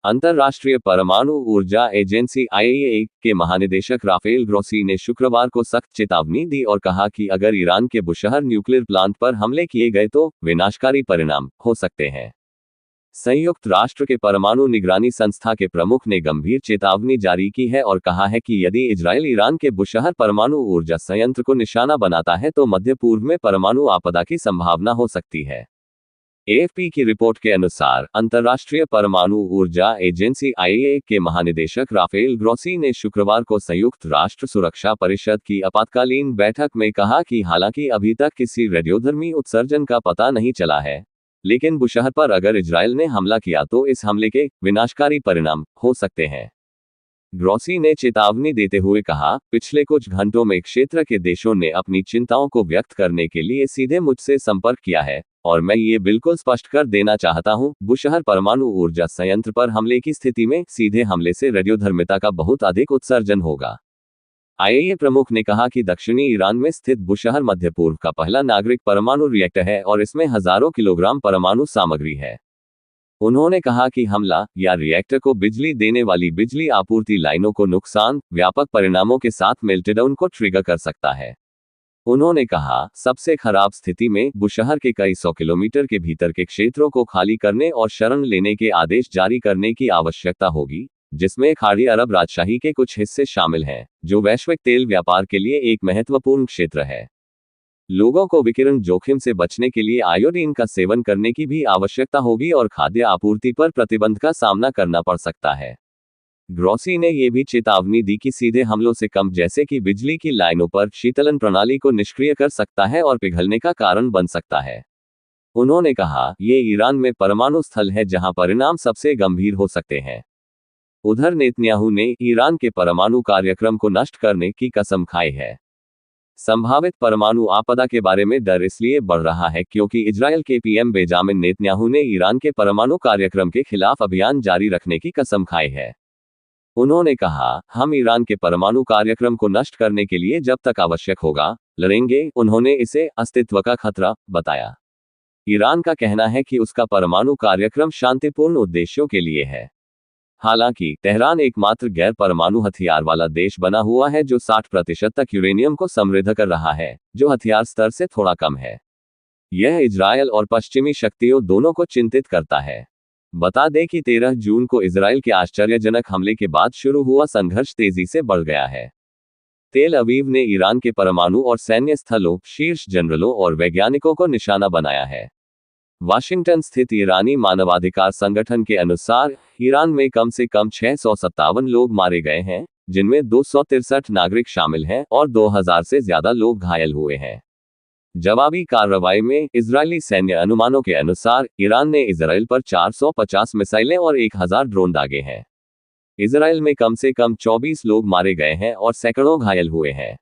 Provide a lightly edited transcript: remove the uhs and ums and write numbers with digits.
अंतर्राष्ट्रीय परमाणु ऊर्जा एजेंसी आईएईए के महानिदेशक राफेल ग्रोसी ने शुक्रवार को सख्त चेतावनी दी और कहा कि अगर ईरान के बुशहर न्यूक्लियर प्लांट पर हमले किए गए तो विनाशकारी परिणाम हो सकते हैं। संयुक्त राष्ट्र के परमाणु निगरानी संस्था के प्रमुख ने गंभीर चेतावनी जारी की है और कहा है कि यदि इजरायल ईरान के बुशहर परमाणु ऊर्जा संयंत्र को निशाना बनाता है तो मध्य पूर्व में परमाणु आपदा की संभावना हो सकती है। एएफपी की रिपोर्ट के अनुसार अंतर्राष्ट्रीय परमाणु ऊर्जा एजेंसी आईएईए के महानिदेशक राफेल ग्रोसी ने शुक्रवार को संयुक्त राष्ट्र सुरक्षा परिषद की आपातकालीन बैठक में कहा कि हालांकि अभी तक किसी रेडियोधर्मी उत्सर्जन का पता नहीं चला है, लेकिन बुशहर पर अगर इजरायल ने हमला किया तो इस हमले के विनाशकारी परिणाम हो सकते हैं। ग्रोसी ने चेतावनी देते हुए कहा, पिछले कुछ घंटों में क्षेत्र के देशों ने अपनी चिंताओं को व्यक्त करने के लिए सीधे मुझसे संपर्क किया है और मैं ये बिल्कुल स्पष्ट कर देना चाहता हूं, बुशहर परमाणु ऊर्जा संयंत्र पर हमले की स्थिति में सीधे हमले से रेडियोधर्मिता का बहुत अधिक उत्सर्जन होगा। आईएईए प्रमुख ने कहा कि दक्षिणी ईरान में स्थित बुशहर मध्य पूर्व का पहला नागरिक परमाणु रिएक्टर है और इसमें हजारों किलोग्राम परमाणु सामग्री है। उन्होंने कहा कि हमला या रिएक्टर को बिजली देने वाली बिजली आपूर्ति लाइनों को नुकसान व्यापक परिणामों के साथ मेल्टडाउन को ट्रिगर कर सकता है। उन्होंने कहा, सबसे खराब स्थिति में बुशहर के कई सौ किलोमीटर के भीतर के क्षेत्रों को खाली करने और शरण लेने के आदेश जारी करने की आवश्यकता होगी, जिसमें खाड़ी अरब राजशाही के कुछ हिस्से शामिल हैं, जो वैश्विक तेल व्यापार के लिए एक महत्वपूर्ण क्षेत्र है। लोगों को विकिरण जोखिम से बचने के लिए आयोडीन का सेवन करने की भी आवश्यकता होगी और खाद्य आपूर्ति पर प्रतिबंध का सामना करना पड़ सकता है। ग्रोसी ने यह भी चेतावनी दी कि सीधे हमलों से कम जैसे कि बिजली की लाइनों पर शीतलन प्रणाली को निष्क्रिय कर सकता है और पिघलने का कारण बन सकता है। उन्होंने कहा, ये ईरान में परमाणु स्थल है जहां परिणाम सबसे गंभीर हो सकते हैं। उधर नेतन्याहू ने ईरान के परमाणु कार्यक्रम को नष्ट करने की कसम खाई है। संभावित परमाणु आपदा के बारे में डर इसलिए बढ़ रहा है क्योंकि इजरायल के पीएम बेंजामिन नेतन्याहू ने ईरान के परमाणु कार्यक्रम के खिलाफ अभियान जारी रखने की कसम खाई है। उन्होंने कहा, हम ईरान के परमाणु कार्यक्रम को नष्ट करने के लिए जब तक आवश्यक होगा, लड़ेंगे। उन्होंने इसे अस्तित्व का खतरा बताया। ईरान का कहना है कि उसका परमाणु कार्यक्रम शांतिपूर्ण उद्देश्यों के लिए है। हालांकि तेहरान एकमात्र गैर परमाणु हथियार वाला देश बना हुआ है जो 60% तक यूरेनियम को समृद्ध कर रहा है, जो हथियार स्तर से थोड़ा कम है। यह इजरायल और पश्चिमी शक्तियों दोनों को चिंतित करता है। बता दें कि 13 जून को इजरायल के आश्चर्यजनक हमले के बाद शुरू हुआ संघर्ष तेजी से बढ़ गया है। तेल अवीव ने ईरान के परमाणु और सैन्य स्थलों, शीर्ष जनरलों और वैज्ञानिकों को निशाना बनाया है। वाशिंगटन स्थित ईरानी मानवाधिकार संगठन के अनुसार ईरान में कम से कम 657 लोग मारे गए हैं, जिनमें 263 नागरिक शामिल हैं और 2000 से ज्यादा लोग घायल हुए हैं। जवाबी कार्रवाई में इजरायली सैन्य अनुमानों के अनुसार ईरान ने इजरायल पर 450 मिसाइलें और 1000 ड्रोन दागे हैं। इजरायल में कम से कम 24 लोग मारे गए हैं और सैकड़ों घायल हुए हैं।